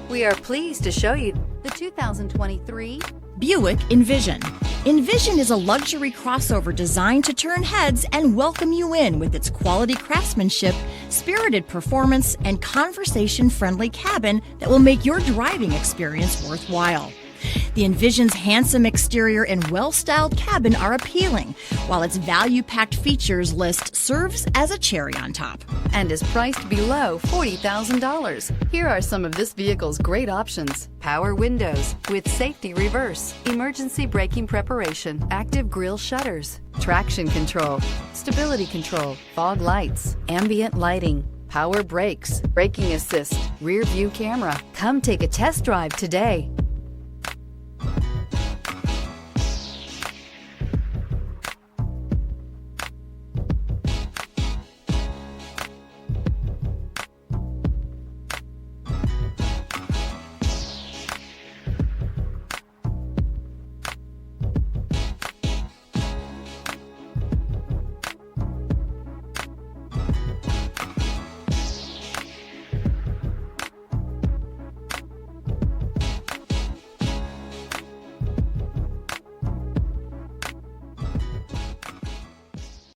We are pleased to show you the 2023 Buick Envision. Envision is a luxury crossover designed to turn heads and welcome you in with its quality craftsmanship, spirited performance, and conversation-friendly cabin that will make your driving experience worthwhile. The Envision's handsome exterior and well-styled cabin are appealing, while its value-packed features list serves as a cherry on top. and is priced below $40,000. Here are some of this vehicle's great options: power windows with safety reverse, emergency braking preparation, active grille shutters, traction control, stability control, fog lights, ambient lighting, power brakes, braking assist, rear view camera. Come take a test drive today.